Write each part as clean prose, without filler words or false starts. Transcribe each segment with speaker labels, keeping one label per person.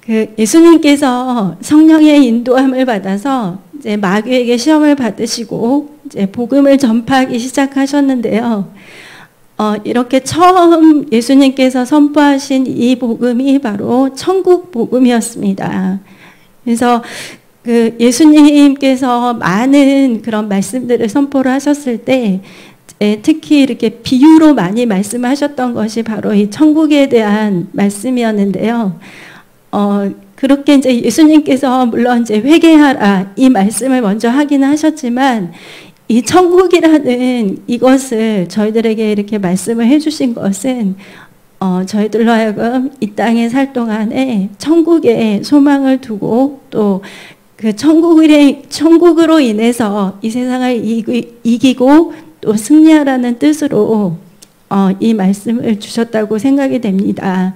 Speaker 1: 그 예수님께서 성령의 인도함을 받아서 이제 마귀에게 시험을 받으시고 이제 복음을 전파하기 시작하셨는데요. 이렇게 처음 예수님께서 선포하신 이 복음이 바로 천국 복음이었습니다. 그래서 그 예수님께서 많은 그런 말씀들을 선포를 하셨을 때 특히 이렇게 비유로 많이 말씀하셨던 것이 바로 이 천국에 대한 말씀이었는데요. 그렇게 이제 예수님께서 물론 이제 회개하라 이 말씀을 먼저 하기는 하셨지만 이 천국이라는 이것을 저희들에게 이렇게 말씀을 해주신 것은 저희들로 하여금 이 땅에 살 동안에 천국에 소망을 두고 또 그 천국으로 인해서 이 세상을 이기고 또 승리하라는 뜻으로 이 말씀을 주셨다고 생각이 됩니다.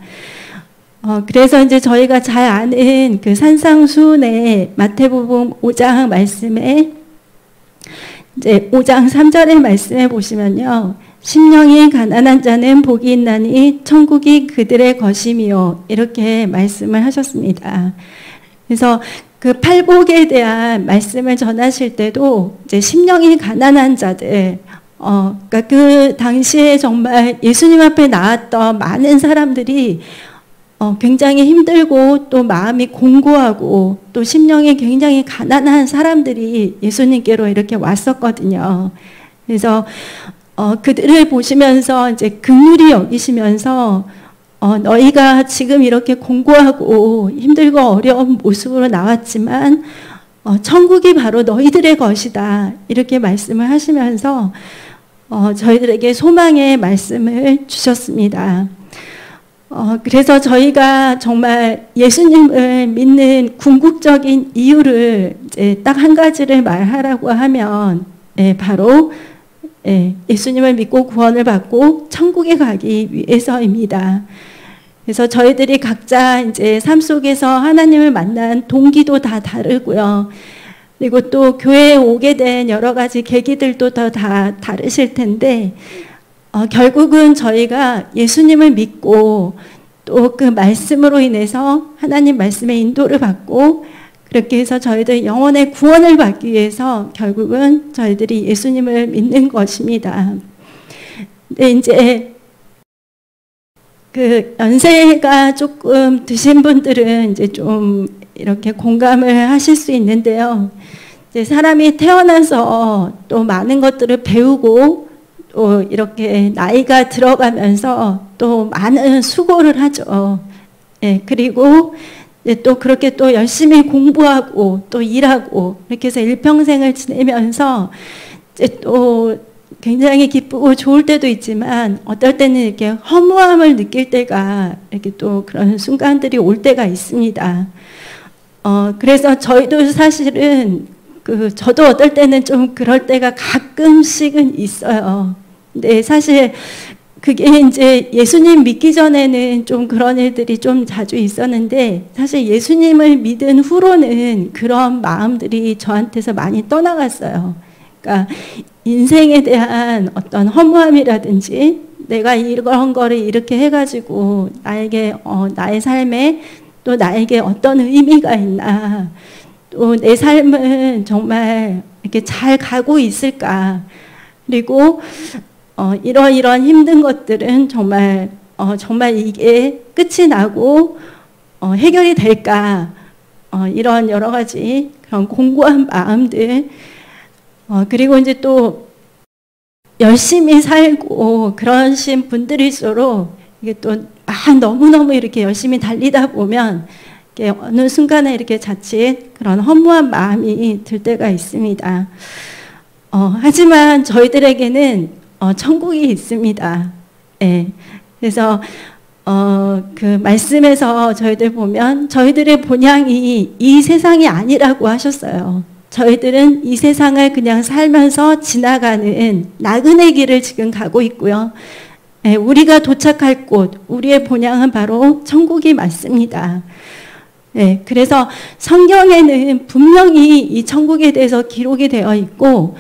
Speaker 1: 그래서 이제 저희가 잘 아는 그 산상수훈의 마태복음 5장 말씀에 이제 5장 3절의 말씀에 보시면요. 심령이 가난한 자는 복이 있나니 천국이 그들의 것이며 이렇게 말씀을 하셨습니다. 그래서 그 팔복에 대한 말씀을 전하실 때도 이제 심령이 가난한 자들, 그러니까 그 당시에 정말 예수님 앞에 나왔던 많은 사람들이 굉장히 힘들고 또 마음이 공고하고 또 심령이 굉장히 가난한 사람들이 예수님께로 이렇게 왔었거든요. 그래서 그들을 보시면서 이제 긍휼히 여기시면서 너희가 지금 이렇게 공고하고 힘들고 어려운 모습으로 나왔지만 천국이 바로 너희들의 것이다 이렇게 말씀을 하시면서 저희들에게 소망의 말씀을 주셨습니다. 그래서 저희가 정말 예수님을 믿는 궁극적인 이유를 이제 딱 한 가지를 말하라고 하면 바로 예수님을 믿고 구원을 받고 천국에 가기 위해서입니다. 그래서 저희들이 각자 이제 삶 속에서 하나님을 만난 동기도 다 다르고요. 그리고 또 교회에 오게 된 여러 가지 계기들도 다 다르실 텐데 결국은 저희가 예수님을 믿고 또 그 말씀으로 인해서 하나님 말씀의 인도를 받고 그렇게 해서 저희들 영혼의 구원을 받기 위해서 결국은 저희들이 예수님을 믿는 것입니다. 근데 이제 그 연세가 조금 드신 분들은 이제 좀 이렇게 공감을 하실 수 있는데요. 이제 사람이 태어나서 또 많은 것들을 배우고 또 이렇게 나이가 들어가면서 또 많은 수고를 하죠. 그리고 또 그렇게 또 열심히 공부하고 또 일하고 이렇게 해서 일평생을 지내면서 이제 또 굉장히 기쁘고 좋을 때도 있지만 어떨 때는 이렇게 허무함을 느낄 때가 이렇게 또 그런 순간들이 올 때가 있습니다. 그래서 저희도 사실은 저도 어떨 때는 좀 그럴 때가 가끔씩은 있어요. 근데 사실 그게 이제 예수님 믿기 전에는 좀 그런 일들이 좀 자주 있었는데 사실 예수님을 믿은 후로는 그런 마음들이 저한테서 많이 떠나갔어요. 그러니까 인생에 대한 어떤 허무함이라든지 내가 이런 거를 이렇게 해가지고 나에게 나의 삶에 또 나에게 어떤 의미가 있나 또 내 삶은 정말 이렇게 잘 가고 있을까 그리고 이런 힘든 것들은 정말 이게 끝이 나고 해결이 될까 이런 여러 가지 그런 공고한 마음들 그리고 이제 또 열심히 살고 그러신 분들일수록 이게 또 너무너무 이렇게 열심히 달리다 보면 어느 순간에 이렇게 자칫 그런 허무한 마음이 들 때가 있습니다. 하지만 저희들에게는 천국이 있습니다. 그래서 그 말씀에서 저희들 보면 저희들의 본향이 이 세상이 아니라고 하셨어요. 저희들은 이 세상을 그냥 살면서 지나가는 나그네 길을 지금 가고 있고요. 우리가 도착할 곳, 우리의 본향은 바로 천국이 맞습니다. 그래서 성경에는 분명히 이 천국에 대해서 기록이 되어 있고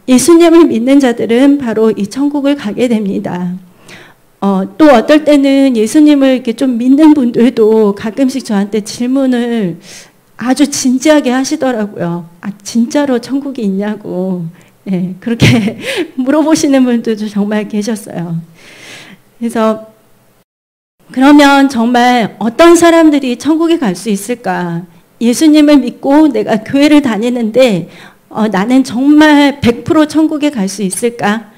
Speaker 1: 예수님을 믿는 자들은 바로 이 천국을 가게 됩니다. 또 어떨 때는 예수님을 이렇게 좀 믿는 분들도 가끔씩 저한테 질문을 아주 진지하게 하시더라고요. 아, 진짜로 천국이 있냐고. 네, 그렇게 물어보시는 분들도 정말 계셨어요. 그래서 그러면 정말 어떤 사람들이 천국에 갈 수 있을까? 예수님을 믿고 내가 교회를 다니는데 나는 정말 100% 천국에 갈 수 있을까?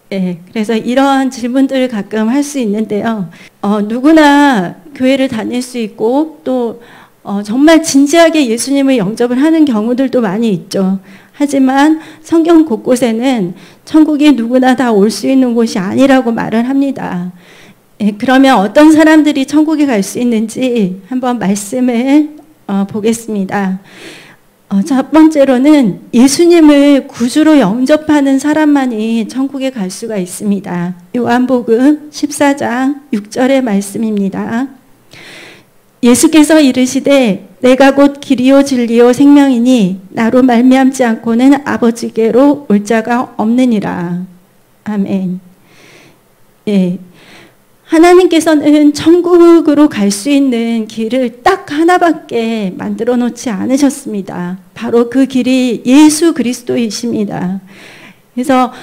Speaker 1: 네, 그래서 이러한 질문들을 가끔 할 수 있는데요. 누구나 교회를 다닐 수 있고 또 정말 진지하게 예수님을 영접을 하는 경우들도 많이 있죠. 하지만 성경 곳곳에는 천국이 누구나 다 올 수 있는 곳이 아니라고 말을 합니다. 그러면 어떤 사람들이 천국에 갈 수 있는지 한번 말씀을 보겠습니다. 첫 번째로는 예수님을 구주로 영접하는 사람만이 천국에 갈 수가 있습니다. 요한복음 14장 6절의 말씀입니다. 예수께서 이르시되 내가 곧 길이요 진리요 생명이니 나로 말미암지 않고는 아버지께로 올 자가 없느니라. 아멘. 예. 하나님께서는 천국으로 갈 수 있는 길을 딱 하나밖에 만들어 놓지 않으셨습니다. 바로 그 길이 예수 그리스도이십니다. 그래서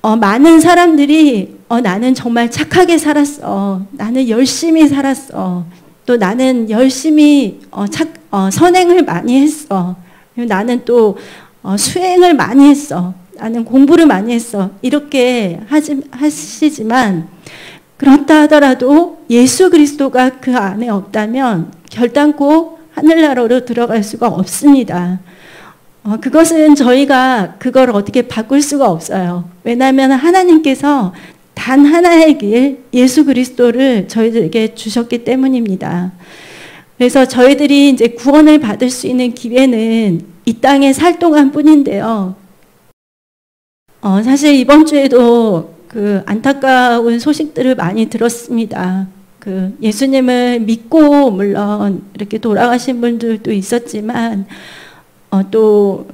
Speaker 1: 많은 사람들이 나는 정말 착하게 살았어. 나는 열심히 살았어. 또 나는 열심히 선행을 많이 했어. 나는 또 수행을 많이 했어. 나는 공부를 많이 했어. 이렇게 하시지만 그렇다 하더라도 예수 그리스도가 그 안에 없다면 결단코 하늘나라로 들어갈 수가 없습니다. 그것은 저희가 그걸 어떻게 바꿀 수가 없어요. 왜냐하면 하나님께서 단 하나의 길, 예수 그리스도를 저희들에게 주셨기 때문입니다. 그래서 저희들이 이제 구원을 받을 수 있는 기회는 이 땅에 살 동안 뿐인데요. 사실 이번 주에도 그 안타까운 소식들을 많이 들었습니다. 그 예수님을 믿고 물론 이렇게 돌아가신 분들도 있었지만 또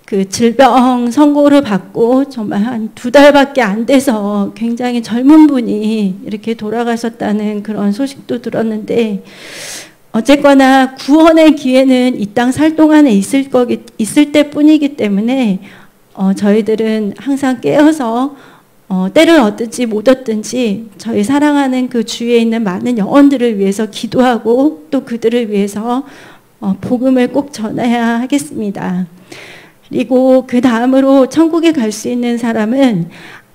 Speaker 1: 그 질병 선고를 받고 정말 한 2달밖에 안 돼서 굉장히 젊은 분이 이렇게 돌아가셨다는 그런 소식도 들었는데 어쨌거나 구원의 기회는 이 땅 살 동안에 있을 때뿐이기 때문에 저희들은 항상 깨어서 때를 얻든지 못 얻든지 저희 사랑하는 그 주위에 있는 많은 영혼들을 위해서 기도하고 또 그들을 위해서 복음을 꼭 전해야 하겠습니다. 그리고 그 다음으로 천국에 갈 수 있는 사람은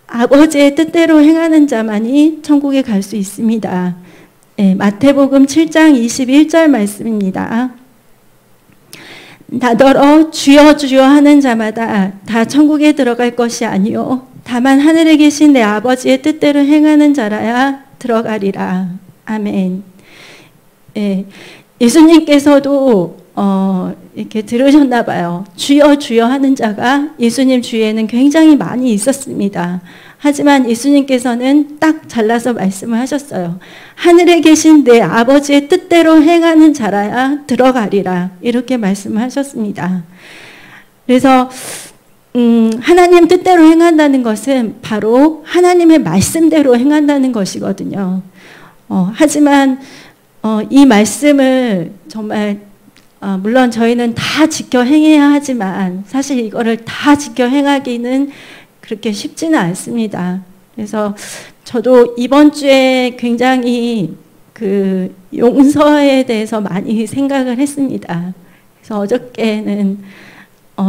Speaker 1: 아버지의 뜻대로 행하는 자만이 천국에 갈 수 있습니다. 네, 마태복음 7장 21절 말씀입니다. 나더러 주여 주여 하는 자마다 다 천국에 들어갈 것이 아니요 다만 하늘에 계신 내 아버지의 뜻대로 행하는 자라야 들어가리라. 아멘. 네, 예수님께서도 이렇게 들으셨나 봐요. 주여 주여 하는 자가 예수님 주위에는 굉장히 많이 있었습니다. 하지만 예수님께서는 딱 잘라서 말씀을 하셨어요. 하늘에 계신 내 아버지의 뜻대로 행하는 자라야 들어가리라. 이렇게 말씀을 하셨습니다. 그래서 하나님 뜻대로 행한다는 것은 바로 하나님의 말씀대로 행한다는 것이거든요. 하지만 이 말씀을 정말 물론 저희는 다 지켜 행해야 하지만 사실 이거를 다 지켜 행하기는 그렇게 쉽지는 않습니다. 그래서 저도 이번 주에 굉장히 그 용서에 대해서 많이 생각을 했습니다. 그래서 어저께는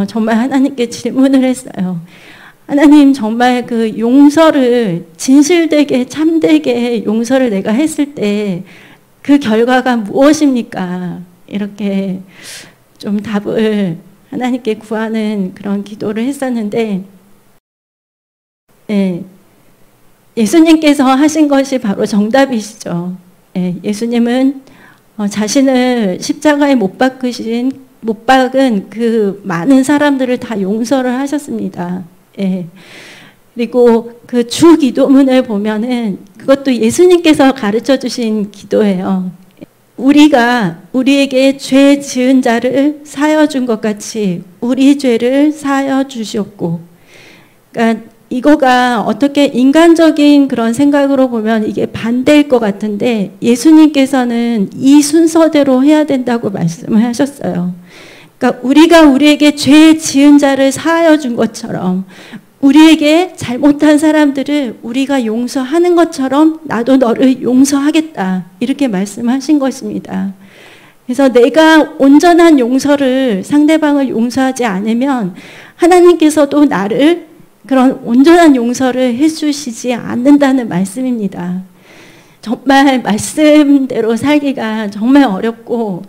Speaker 1: 정말 하나님께 질문을 했어요. 하나님, 정말 그 용서를 진실되게 참되게 용서를 내가 했을 때 그 결과가 무엇입니까? 이렇게 좀 답을 하나님께 구하는 그런 기도를 했었는데, 네, 예수님께서 하신 것이 바로 정답이시죠. 네, 예수님은 자신을 십자가에 못 박은 그 많은 사람들을 다 용서를 하셨습니다. 네. 그리고 그 주 기도문을 보면은 그것도 예수님께서 가르쳐 주신 기도예요. 우리가 우리에게 죄 지은 자를 사하여 준 것 같이 우리 죄를 사하여 주시옵고. 그러니까 이거가 어떻게 인간적인 그런 생각으로 보면 이게 반대일 것 같은데 예수님께서는 이 순서대로 해야 된다고 말씀을 하셨어요. 그러니까 우리가 우리에게 죄 지은 자를 사하여 준 것처럼 우리에게 잘못한 사람들을 우리가 용서하는 것처럼 나도 너를 용서하겠다. 이렇게 말씀하신 것입니다. 그래서 내가 온전한 용서를 상대방을 용서하지 않으면 하나님께서도 나를 그런 온전한 용서를 해주시지 않는다는 말씀입니다. 정말 말씀대로 살기가 정말 어렵고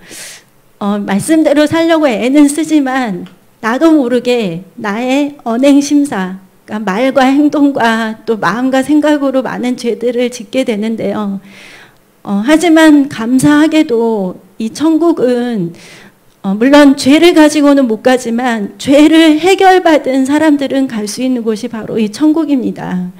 Speaker 1: 말씀대로 살려고 애는 쓰지만 나도 모르게 나의 언행심사, 그러니까 말과 행동과 또 마음과 생각으로 많은 죄들을 짓게 되는데요. 하지만 감사하게도 이 천국은 물론 죄를 가지고는 못 가지만 죄를 해결받은 사람들은 갈 수 있는 곳이 바로 이 천국입니다.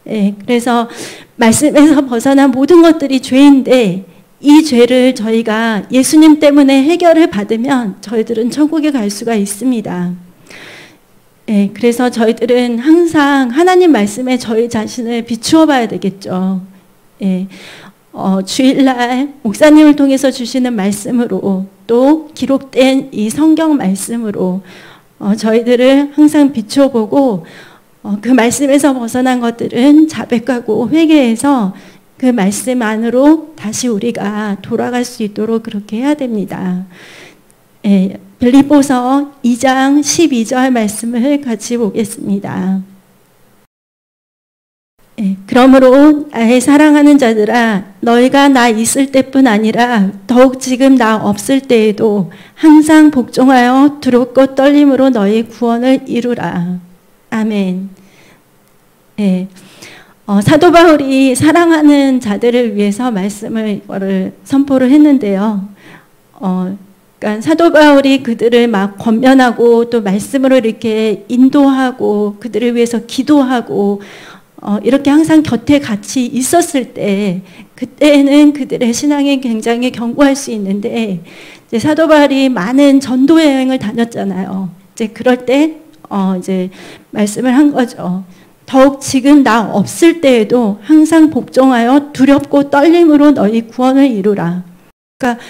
Speaker 1: 예, 그래서 말씀에서 벗어난 모든 것들이 죄인데 이 죄를 저희가 예수님 때문에 해결을 받으면 저희들은 천국에 갈 수가 있습니다. 예, 그래서 저희들은 항상 하나님 말씀에 저희 자신을 비추어 봐야 되겠죠. 예, 주일날 목사님을 통해서 주시는 말씀으로 또 기록된 이 성경 말씀으로 저희들을 항상 비추어 보고 그 말씀에서 벗어난 것들은 자백하고 회개해서 그 말씀 안으로 다시 우리가 돌아갈 수 있도록 그렇게 해야 됩니다. 예, 빌립보서 2장 12절 말씀을 같이 보겠습니다. 예, 그러므로 나의 사랑하는 자들아 너희가 나 있을 때뿐 아니라 더욱 지금 나 없을 때에도 항상 복종하여 두렵고 떨림으로 너희 구원을 이루라. 아멘. 예. 사도 바울이 사랑하는 자들을 위해서 말씀을 선포를 했는데요. 그러니까 사도 바울이 그들을 막 권면하고 또 말씀으로 이렇게 인도하고 그들을 위해서 기도하고 이렇게 항상 곁에 같이 있었을 때 그때는 그들의 신앙이 굉장히 견고할 수 있는데 이제 사도 바울이 많은 전도 여행을 다녔잖아요. 이제 그럴 때 이제 말씀을 한 거죠. 더욱 지금 나 없을 때에도 항상 복종하여 두렵고 떨림으로 너희 구원을 이루라. 그러니까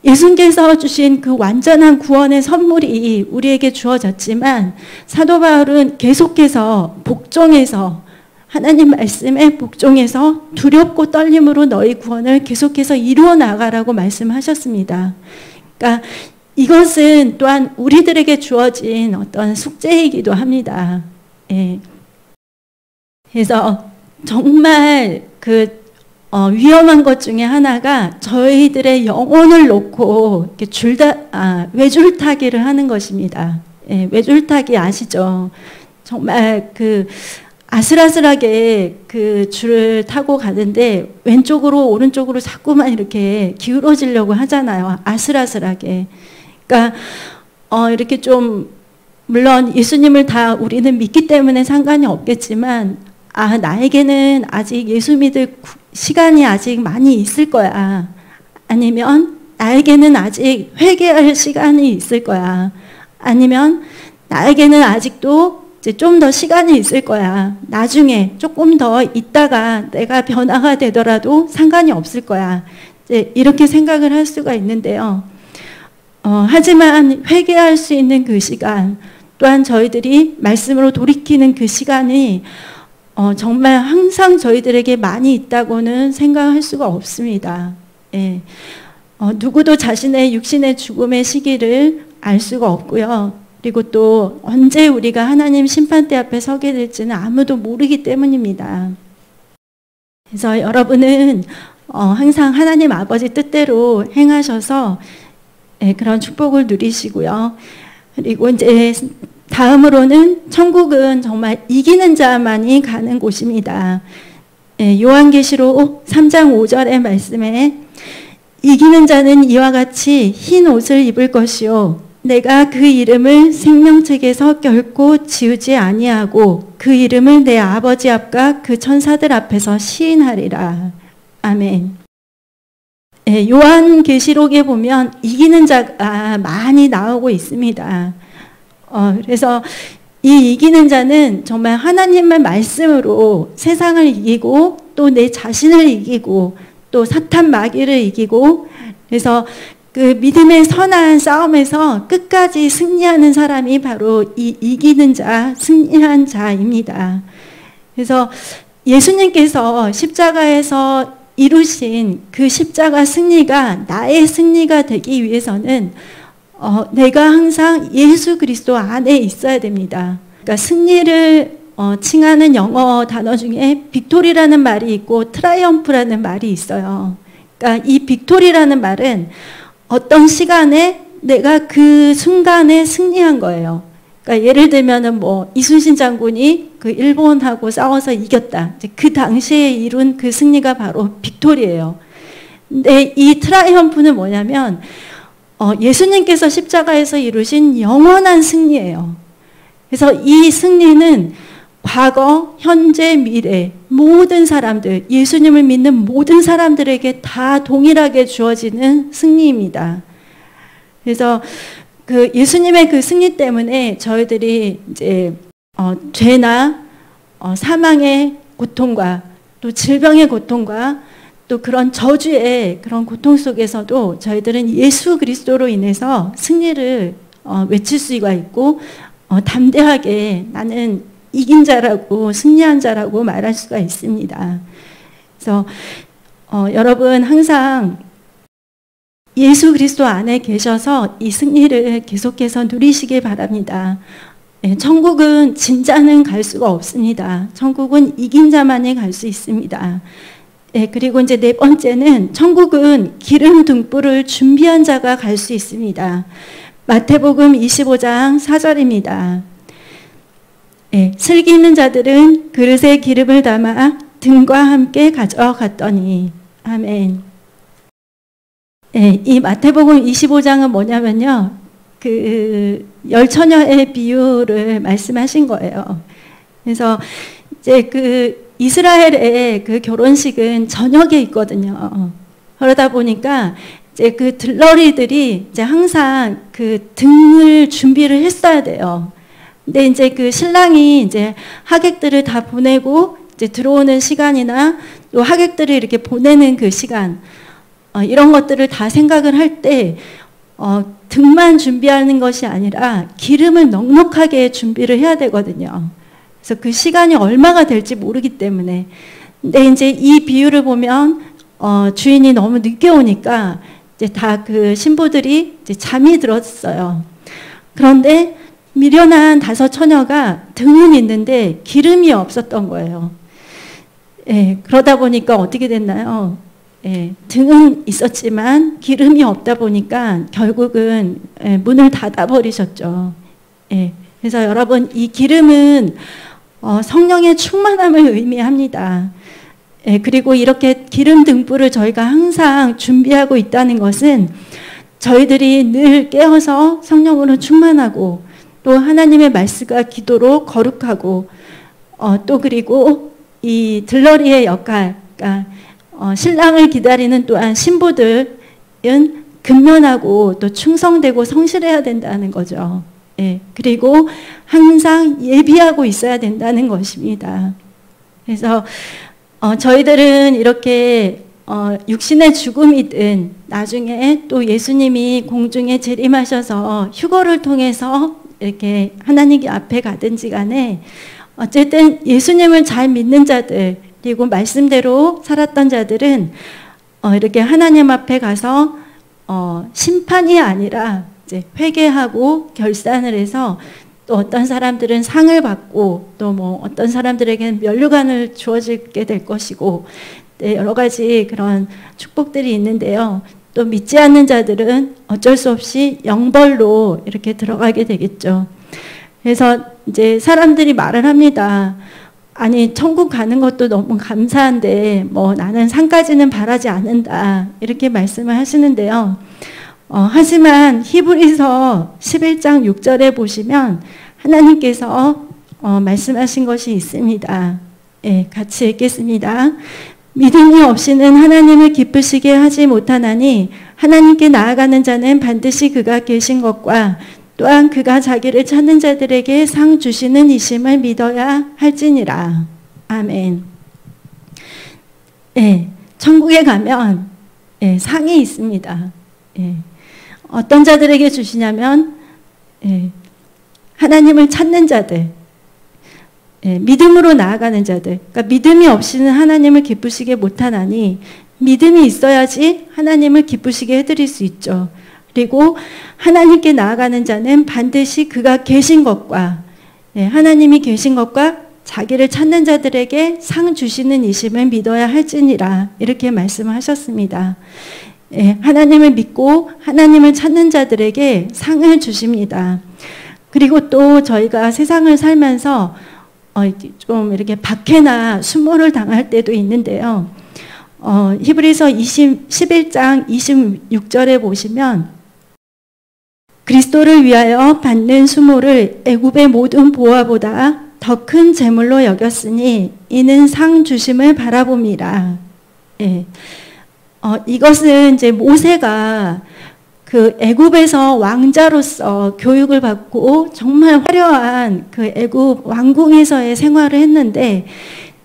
Speaker 1: 예수님께서 주신 그 완전한 구원의 선물이 우리에게 주어졌지만 사도 바울은 계속해서 복종해서 하나님 말씀에 복종해서 두렵고 떨림으로 너희 구원을 계속해서 이루어 나가라고 말씀하셨습니다. 그러니까 이것은 또한 우리들에게 주어진 어떤 숙제이기도 합니다. 예. 그래서 정말 위험한 것 중에 하나가 저희들의 영혼을 놓고 이렇게 외줄타기를 하는 것입니다. 예, 외줄타기 아시죠? 정말 아슬아슬하게 그 줄을 타고 가는데 왼쪽으로 오른쪽으로 자꾸만 이렇게 기울어지려고 하잖아요. 아슬아슬하게. 그러니까 이렇게 좀 물론 예수님을 다 우리는 믿기 때문에 상관이 없겠지만 나에게는 아직 예수 믿을 시간이 아직 많이 있을 거야. 아니면 나에게는 아직 회개할 시간이 있을 거야. 아니면 나에게는 아직도 이제 좀 더 시간이 있을 거야. 나중에 조금 더 있다가 내가 변화가 되더라도 상관이 없을 거야. 이제 이렇게 생각을 할 수가 있는데요. 하지만 회개할 수 있는 그 시간, 또한 저희들이 말씀으로 돌이키는 그 시간이 정말 항상 저희들에게 많이 있다고는 생각할 수가 없습니다. 예. 누구도 자신의 육신의 죽음의 시기를 알 수가 없고요. 그리고 또 언제 우리가 하나님 심판대 앞에 서게 될지는 아무도 모르기 때문입니다. 그래서 여러분은 항상 하나님 아버지 뜻대로 행하셔서 그런 축복을 누리시고요. 그리고 이제 다음으로는 천국은 정말 이기는 자만이 가는 곳입니다. 요한계시록 3장 5절의 말씀에 이기는 자는 이와 같이 흰 옷을 입을 것이요 내가 그 이름을 생명책에서 결코 지우지 아니하고 그 이름을 내 아버지 앞과 그 천사들 앞에서 시인하리라. 아멘. 요한계시록에 보면 이기는 자가 많이 나오고 있습니다. 그래서 이 이기는 자는 정말 하나님의 말씀으로 세상을 이기고 또 내 자신을 이기고 또 사탄 마귀를 이기고, 그래서 그 믿음의 선한 싸움에서 끝까지 승리하는 사람이 바로 이 이기는 자, 승리한 자입니다. 그래서 예수님께서 십자가에서 이루신 그 십자가 승리가 나의 승리가 되기 위해서는 내가 항상 예수 그리스도 안에 있어야 됩니다. 그러니까 승리를 칭하는 영어 단어 중에 빅토리라는 말이 있고 트라이엄프라는 말이 있어요. 그러니까 이 빅토리라는 말은 어떤 시간에 내가 그 순간에 승리한 거예요. 그러니까 예를 들면은 뭐 이순신 장군이 그 일본하고 싸워서 이겼다. 그 당시에 이룬 그 승리가 바로 빅토리예요. 근데 이 트라이엄프는 뭐냐면 예수님께서 십자가에서 이루신 영원한 승리예요. 그래서 이 승리는 과거, 현재, 미래 모든 사람들, 예수님을 믿는 모든 사람들에게 다 동일하게 주어지는 승리입니다. 그래서 그 예수님의 그 승리 때문에 저희들이 이제 죄나 사망의 고통과 또 질병의 고통과 또 그런 저주의 그런 고통 속에서도 저희들은 예수 그리스도로 인해서 승리를 외칠 수가 있고 담대하게 나는 이긴 자라고 승리한 자라고 말할 수가 있습니다. 그래서 여러분 항상 예수 그리스도 안에 계셔서 이 승리를 계속해서 누리시길 바랍니다. 천국은 진자는 갈 수가 없습니다. 천국은 이긴 자만이 갈 수 있습니다. 그리고 이제 네 번째는 천국은 기름 등불을 준비한 자가 갈 수 있습니다. 마태복음 25장 4절입니다. 슬기 있는 자들은 그릇에 기름을 담아 등과 함께 가져갔더니. 아멘. 이 마태복음 25장은 뭐냐면요, 그 열처녀의 비유를 말씀하신 거예요. 그래서 이제 그 이스라엘의 그 결혼식은 저녁에 있거든요. 그러다 보니까 이제 그 들러리들이 이제 항상 그 등을 준비를 했어야 돼요. 근데 이제 그 신랑이 이제 하객들을 다 보내고 이제 들어오는 시간이나 또 하객들을 이렇게 보내는 그 시간, 이런 것들을 다 생각을 할 때 등만 준비하는 것이 아니라 기름을 넉넉하게 준비를 해야 되거든요. 그래서 그 시간이 얼마가 될지 모르기 때문에. 근데 이제 이 비유를 보면 주인이 너무 늦게 오니까 이제 다 그 신부들이 이제 잠이 들었어요. 그런데 미련한 5 처녀가 등은 있는데 기름이 없었던 거예요. 그러다 보니까 어떻게 됐나요? 등은 있었지만 기름이 없다 보니까 결국은 문을 닫아버리셨죠. 그래서 여러분, 이 기름은 성령의 충만함을 의미합니다. 그리고 이렇게 기름 등불을 저희가 항상 준비하고 있다는 것은 저희들이 늘 깨어서 성령으로 충만하고 또 하나님의 말씀과 기도로 거룩하고 또 그리고 이 들러리의 역할, 그러니까 신랑을 기다리는 또한 신부들은 근면하고 또 충성되고 성실해야 된다는 거죠. 그리고 항상 예비하고 있어야 된다는 것입니다. 그래서 저희들은 이렇게 육신의 죽음이든 나중에 또 예수님이 공중에 재림하셔서 휴거를 통해서 이렇게 하나님 앞에 가든지 간에 어쨌든 예수님을 잘 믿는 자들 그리고 말씀대로 살았던 자들은 이렇게 하나님 앞에 가서 심판이 아니라 이제 회개하고 결산을 해서 또 어떤 사람들은 상을 받고 또 뭐 어떤 사람들에게는 면류관을 주어지게 될 것이고 여러 가지 그런 축복들이 있는데요. 또 믿지 않는 자들은 어쩔 수 없이 영벌로 이렇게 들어가게 되겠죠. 그래서 이제 사람들이 말을 합니다. 아니, 천국 가는 것도 너무 감사한데 뭐 나는 상까지는 바라지 않는다, 이렇게 말씀을 하시는데요. 하지만 히브리서 11장 6절에 보시면 하나님께서 말씀하신 것이 있습니다. 같이 읽겠습니다. 믿음이 없이는 하나님을 기쁘시게 하지 못하나니 하나님께 나아가는 자는 반드시 그가 계신 것과 또한 그가 자기를 찾는 자들에게 상 주시는 이심을 믿어야 할지니라. 아멘. 예, 천국에 가면 예, 상이 있습니다. 예, 어떤 자들에게 주시냐면 예, 하나님을 찾는 자들, 예, 믿음으로 나아가는 자들. 그러니까 믿음이 없이는 하나님을 기쁘시게 못하나니 믿음이 있어야지 하나님을 기쁘시게 해드릴 수 있죠. 그리고 하나님께 나아가는 자는 반드시 그가 계신 것과 예, 하나님이 계신 것과 자기를 찾는 자들에게 상 주시는 이심을 믿어야 할지니라 이렇게 말씀하셨습니다. 예, 하나님을 믿고 하나님을 찾는 자들에게 상을 주십니다. 그리고 또 저희가 세상을 살면서 좀 이렇게 박해나 수모를 당할 때도 있는데요. 히브리서 11장 26절에 보시면 그리스도를 위하여 받는 수모를 애굽의 모든 보화보다 더 큰 재물로 여겼으니 이는 상 주심을 바라봅니다. 예. 이것은 이제 모세가 그 애굽에서 왕자로서 교육을 받고 정말 화려한 그 애굽 왕궁에서의 생활을 했는데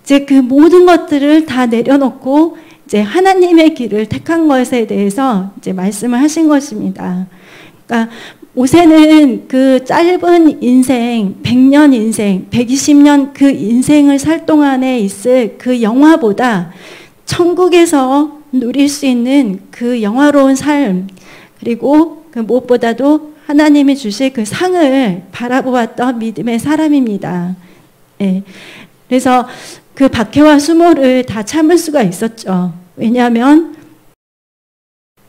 Speaker 1: 이제 그 모든 것들을 다 내려놓고 이제 하나님의 길을 택한 것에 대해서 이제 말씀을 하신 것입니다. 그러니까 모세는 그 짧은 인생, 100년 인생, 120년 그 인생을 살 동안에 있을 그 영화보다 천국에서 누릴 수 있는 그 영화로운 삶, 그리고 그 무엇보다도 하나님이 주실 그 상을 바라보았던 믿음의 사람입니다. 예. 그래서 그 박해와 수모를 다 참을 수가 있었죠. 왜냐하면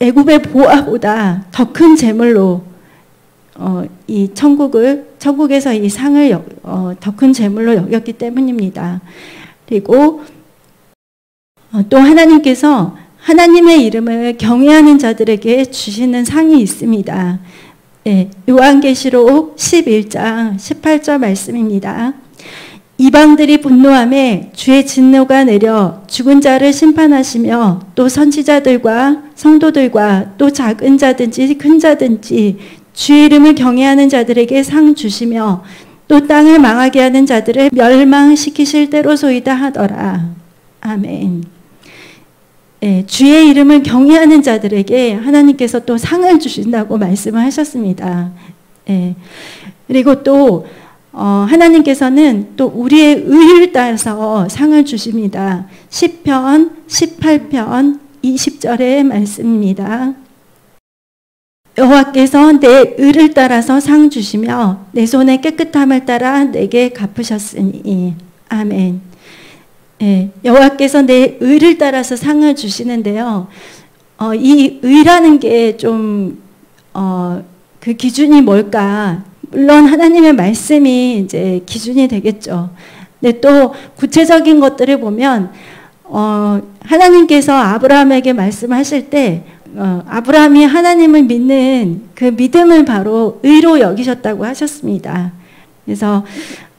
Speaker 1: 애굽의 보화보다 더 큰 재물로 이 천국에서 이 상을 더 큰 재물로 여겼기 때문입니다. 그리고 또 하나님께서 하나님의 이름을 경외하는 자들에게 주시는 상이 있습니다. 네, 요한계시록 11장 18절 말씀입니다. 이방들이 분노하며 주의 진노가 내려 죽은 자를 심판하시며 또 선지자들과 성도들과 또 작은 자든지 큰 자든지 주의 이름을 경외하는 자들에게 상 주시며 또 땅을 망하게 하는 자들을 멸망시키실 때로소이다 하더라. 아멘. 예, 주의 이름을 경외하는 자들에게 하나님께서 또 상을 주신다고 말씀을 하셨습니다. 예, 그리고 또 하나님께서는 또 우리의 의를 따라서 상을 주십니다. 시편 18편 20절의 말씀입니다. 여호와께서 내 의를 따라서 상 주시며 내 손의 깨끗함을 따라 내게 갚으셨으니. 아멘. 예, 여호와께서 내 의를 따라서 상을 주시는데요. 이 의라는 게 좀 그 기준이 뭘까? 물론 하나님의 말씀이 이제 기준이 되겠죠. 근데 또 구체적인 것들을 보면 하나님께서 아브라함에게 말씀하실 때 아브라함이 하나님을 믿는 그 믿음을 바로 의로 여기셨다고 하셨습니다. 그래서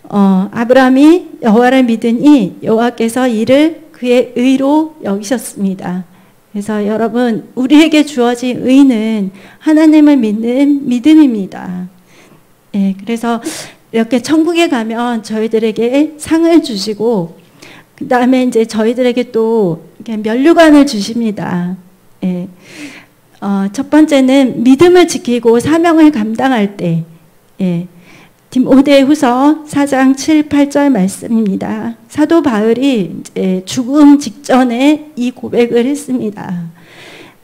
Speaker 1: 아브라함이 여호와를 믿으니 여호와께서 이를 그의 의로 여기셨습니다. 그래서 여러분, 우리에게 주어진 의는 하나님을 믿는 믿음입니다. 예, 그래서 이렇게 천국에 가면 저희들에게 상을 주시고 그 다음에 이제 저희들에게 또 면류관을 주십니다. 예, 첫 번째는 믿음을 지키고 사명을 감당할 때, 예, 디모데후서 4장 7, 8절 말씀입니다. 사도 바울이 이제 죽음 직전에 이 고백을 했습니다.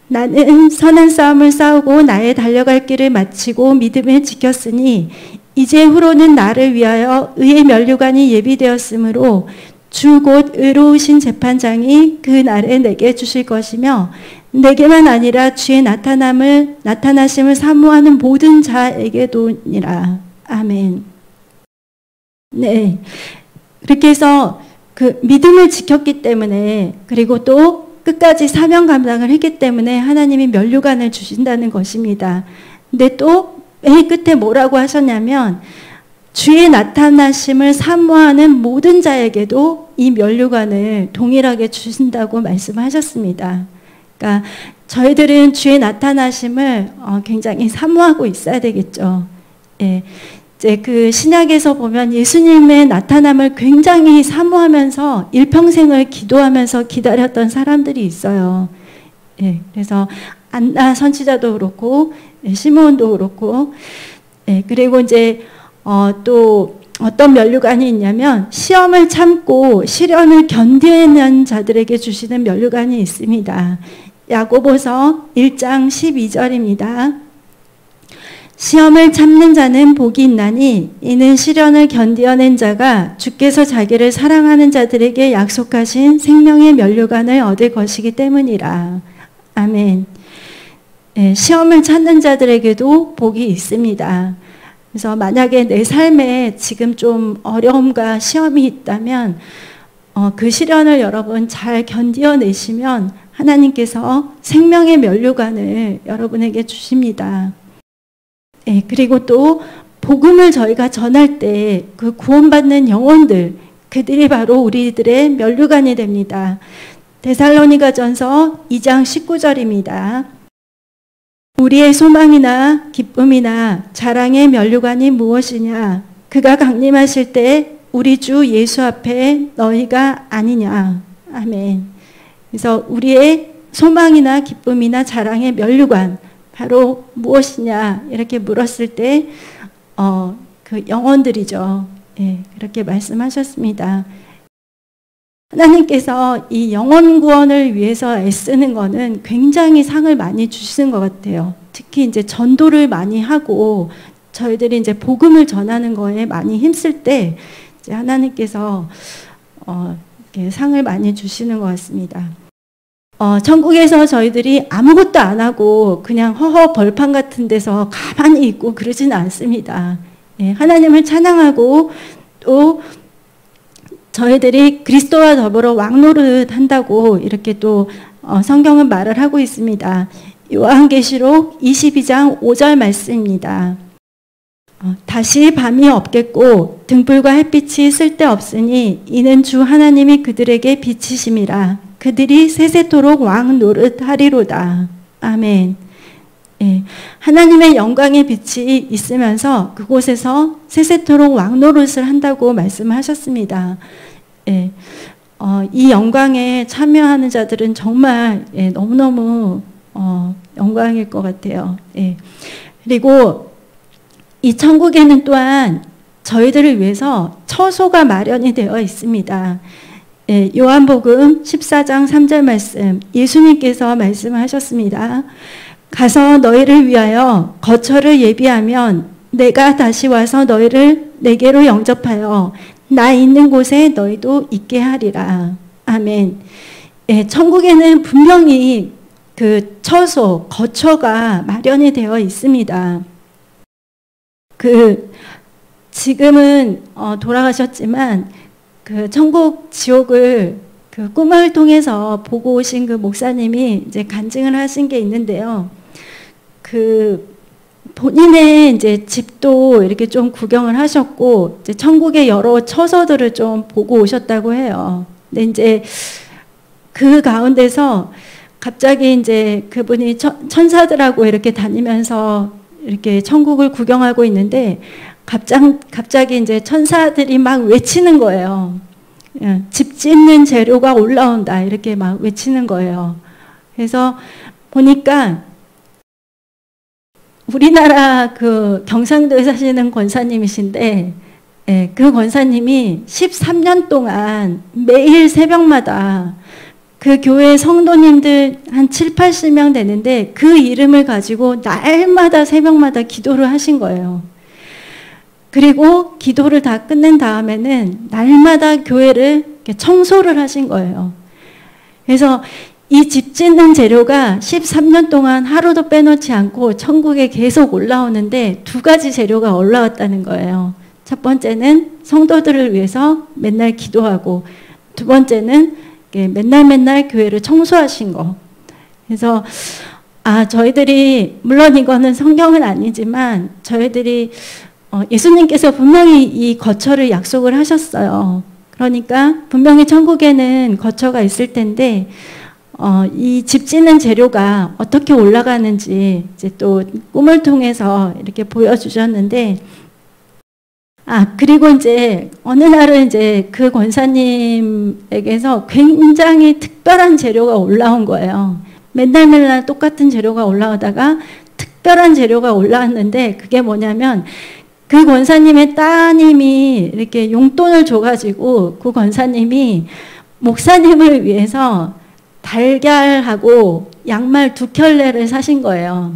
Speaker 1: 나는 선한 싸움을 싸우고 나의 달려갈 길을 마치고 믿음을 지켰으니 이제 후로는 나를 위하여 의의 면류관이 예비되었으므로 주 곧 의로우신 재판장이 그 날에 내게 주실 것이며 내게만 아니라 주의 나타나심을 사모하는 모든 자에게도니라. 아멘. 네. 그렇게 해서 그 믿음을 지켰기 때문에, 그리고 또 끝까지 사명 감당을 했기 때문에 하나님이 면류관을 주신다는 것입니다. 근데 또 맨 끝에 뭐라고 하셨냐면 주의 나타나심을 사모하는 모든 자에게도 이 면류관을 동일하게 주신다고 말씀하셨습니다. 그러니까 저희들은 주의 나타나심을 굉장히 사모하고 있어야 되겠죠. 예, 이제 그 신약에서 보면 예수님의 나타남을 굉장히 사모하면서 일평생을 기도하면서 기다렸던 사람들이 있어요. 예, 그래서 안나 선지자도 그렇고, 예, 시므온도 그렇고, 예, 그리고 이제 또 어떤 면류관이 있냐면 시험을 참고 시련을 견디는 자들에게 주시는 면류관이 있습니다. 야고보서 1장 12절입니다. 시험을 참는 자는 복이 있나니 이는 시련을 견디어낸 자가 주께서 자기를 사랑하는 자들에게 약속하신 생명의 면류관을 얻을 것이기 때문이라. 아멘. 예, 시험을 찾는 자들에게도 복이 있습니다. 그래서 만약에 내 삶에 지금 좀 어려움과 시험이 있다면 그 시련을 여러분 잘 견디어내시면 하나님께서 생명의 면류관을 여러분에게 주십니다. 예, 그리고 또 복음을 저희가 전할 때 그 구원받는 영혼들, 그들이 바로 우리들의 면류관이 됩니다. 데살로니가전서 2장 19절입니다. 우리의 소망이나 기쁨이나 자랑의 면류관이 무엇이냐? 그가 강림하실 때 우리 주 예수 앞에 너희가 아니냐? 아멘. 그래서 우리의 소망이나 기쁨이나 자랑의 면류관 바로 무엇이냐? 이렇게 물었을 때 그 영혼들이죠. 예, 그렇게 말씀하셨습니다. 하나님께서 이 영혼 구원을 위해서 애쓰는 거는 굉장히 상을 많이 주시는 것 같아요. 특히 이제 전도를 많이 하고 저희들이 이제 복음을 전하는 거에 많이 힘쓸 때 이제 하나님께서 이렇게 상을 많이 주시는 것 같습니다. 천국에서 저희들이 아무것도 안 하고 그냥 허허 벌판 같은 데서 가만히 있고 그러지는 않습니다. 예, 하나님을 찬양하고 또 저희들이 그리스도와 더불어 왕노릇 한다고 이렇게 또 성경은 말을 하고 있습니다. 요한계시록 22장 5절 말씀입니다. 다시 밤이 없겠고 등불과 햇빛이 쓸데없으니 이는 주 하나님이 그들에게 빛이심이라. 그들이 세세토록 왕노릇 하리로다. 아멘. 예, 하나님의 영광의 빛이 있으면서 그곳에서 세세토록 왕노릇을 한다고 말씀하셨습니다. 예, 이 영광에 참여하는 자들은 정말 예, 너무너무 영광일 것 같아요. 예. 그리고 이 천국에는 또한 저희들을 위해서 처소가 마련이 되어 있습니다. 예, 요한복음 14장 3절 말씀, 예수님께서 말씀하셨습니다. 가서 너희를 위하여 거처를 예비하면 내가 다시 와서 너희를 내게로 영접하여 나 있는 곳에 너희도 있게 하리라. 아멘. 예, 천국에는 분명히 그 처소, 거처가 마련이 되어 있습니다. 지금은 돌아가셨지만 그 천국 지옥을 그 꿈을 통해서 보고 오신 그 목사님이 이제 간증을 하신 게 있는데요. 그 본인의 이제 집도 이렇게 좀 구경을 하셨고 이제 천국의 여러 처소들을 좀 보고 오셨다고 해요. 근데 이제 그 가운데서 갑자기 이제 그분이 천사들하고 이렇게 다니면서 이렇게 천국을 구경하고 있는데 갑자기 이제 천사들이 막 외치는 거예요. 집 짓는 재료가 올라온다 이렇게 막 외치는 거예요. 그래서 보니까 우리나라 그 경상도에 사시는 권사님이신데 그 권사님이 13년 동안 매일 새벽마다 그 교회 성도님들 한 7, 80명 되는데 그 이름을 가지고 날마다 새벽마다 기도를 하신 거예요. 그리고 기도를 다 끝낸 다음에는 날마다 교회를 청소를 하신 거예요. 그래서 이 집 짓는 재료가 13년 동안 하루도 빼놓지 않고 천국에 계속 올라오는데 두 가지 재료가 올라왔다는 거예요. 첫 번째는 성도들을 위해서 맨날 기도하고 두 번째는 맨날 교회를 청소하신 거. 그래서 저희들이 물론 이거는 성경은 아니지만 저희들이 예수님께서 분명히 이 거처를 약속을 하셨어요. 그러니까 분명히 천국에는 거처가 있을 텐데 이 집 짓는 재료가 어떻게 올라가는지 이제 또 꿈을 통해서 이렇게 보여주셨는데, 그리고 이제 어느 날은 이제 그 권사님에게서 굉장히 특별한 재료가 올라온 거예요. 맨날 똑같은 재료가 올라오다가 특별한 재료가 올라왔는데, 그게 뭐냐면 그 권사님의 따님이 이렇게 용돈을 줘가지고 그 권사님이 목사님을 위해서 달걀하고 양말 2켤레를 사신 거예요.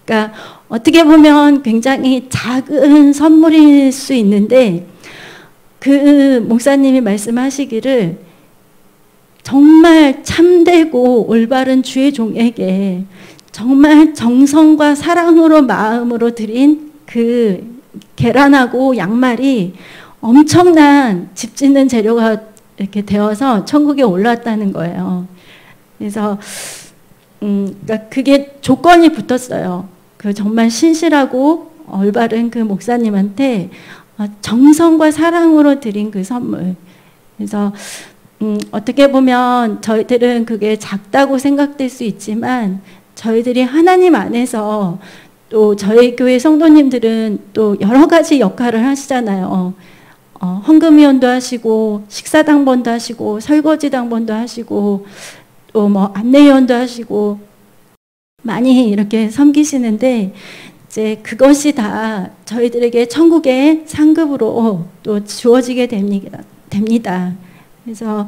Speaker 1: 그러니까 어떻게 보면 굉장히 작은 선물일 수 있는데, 그 목사님이 말씀하시기를 정말 참되고 올바른 주의 종에게 정말 정성과 사랑으로 마음으로 드린 그 계란하고 양말이 엄청난 집 짓는 재료가 이렇게 되어서 천국에 올라왔다는 거예요. 그래서 그러니까 그게 조건이 붙었어요. 그 정말 신실하고 올바른 그 목사님한테 정성과 사랑으로 드린 그 선물. 그래서 어떻게 보면 저희들은 그게 작다고 생각될 수 있지만, 저희들이 하나님 안에서 또 저희 교회 성도님들은 또 여러 가지 역할을 하시잖아요. 헌금위원도 하시고, 식사당번도 하시고, 설거지당번도 하시고, 또 뭐 안내위원도 하시고, 많이 이렇게 섬기시는데, 이제 그것이 다 저희들에게 천국의 상급으로 또 주어지게 됩니다. 그래서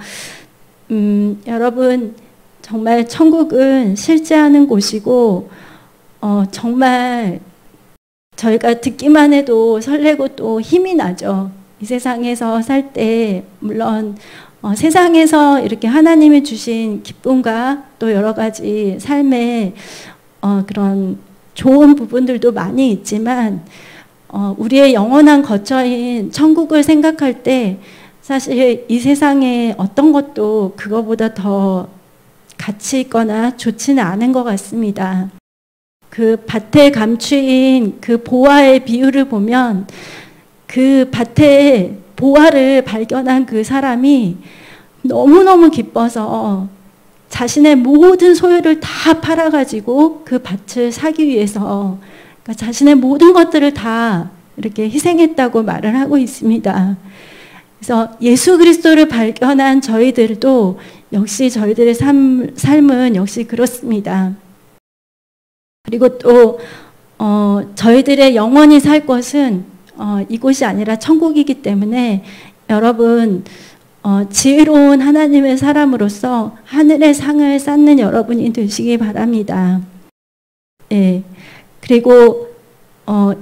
Speaker 1: 여러분, 정말 천국은 실제하는 곳이고, 정말 저희가 듣기만 해도 설레고 또 힘이 나죠. 이 세상에서 살 때 물론 세상에서 이렇게 하나님이 주신 기쁨과 또 여러 가지 삶의 그런 좋은 부분들도 많이 있지만, 우리의 영원한 거처인 천국을 생각할 때 사실 이 세상에 어떤 것도 그거보다 더 가치 있거나 좋지는 않은 것 같습니다. 그 밭에 감추인 그 보화의 비유를 보면, 그 밭에 보화를 발견한 그 사람이 너무너무 기뻐서 자신의 모든 소유를 다 팔아가지고 그 밭을 사기 위해서, 그러니까 자신의 모든 것들을 다 이렇게 희생했다고 말을 하고 있습니다. 그래서 예수 그리스도를 발견한 저희들도 역시 저희들의 삶은 역시 그렇습니다. 그리고 또 저희들의 영원히 살 것은 이곳이 아니라 천국이기 때문에, 여러분 지혜로운 하나님의 사람으로서 하늘의 상을 쌓는 여러분이 되시기 바랍니다. 예. 그리고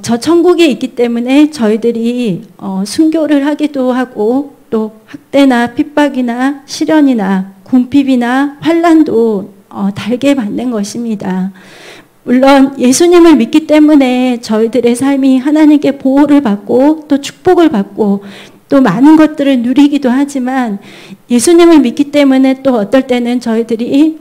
Speaker 1: 저 천국에 있기 때문에 저희들이 순교를 하기도 하고, 또 학대나 핍박이나 시련이나 궁핍이나 환난도 달게 받는 것입니다. 물론 예수님을 믿기 때문에 저희들의 삶이 하나님께 보호를 받고 또 축복을 받고 또 많은 것들을 누리기도 하지만, 예수님을 믿기 때문에 또 어떨 때는 저희들이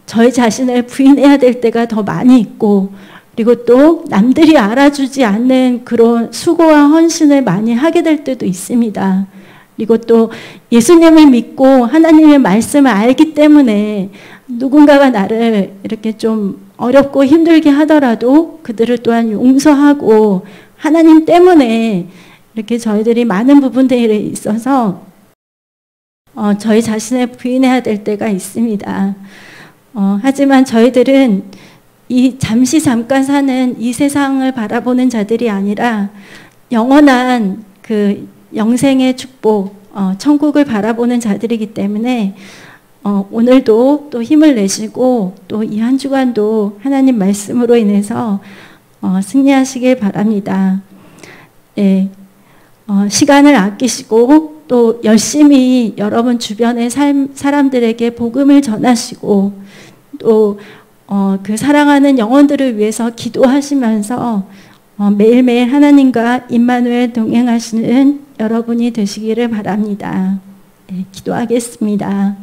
Speaker 1: 저희 자신을 부인해야 될 때가 더 많이 있고, 그리고 또 남들이 알아주지 않는 그런 수고와 헌신을 많이 하게 될 때도 있습니다. 그리고 또 예수님을 믿고 하나님의 말씀을 알기 때문에 누군가가 나를 이렇게 좀 어렵고 힘들게 하더라도 그들을 또한 용서하고, 하나님 때문에 이렇게 저희들이 많은 부분들에 있어서 저희 자신을 부인해야 될 때가 있습니다. 하지만 저희들은 이 잠깐 사는 이 세상을 바라보는 자들이 아니라 영원한 그 영생의 축복, 천국을 바라보는 자들이기 때문에 오늘도 또 힘을 내시고 또 이 한 주간도 하나님 말씀으로 인해서 승리하시길 바랍니다. 네. 시간을 아끼시고 또 열심히 여러분 주변의 사람들에게 복음을 전하시고, 또 그 사랑하는 영혼들을 위해서 기도하시면서 매일매일 하나님과 임마누엘 동행하시는 여러분이 되시기를 바랍니다. 네, 기도하겠습니다.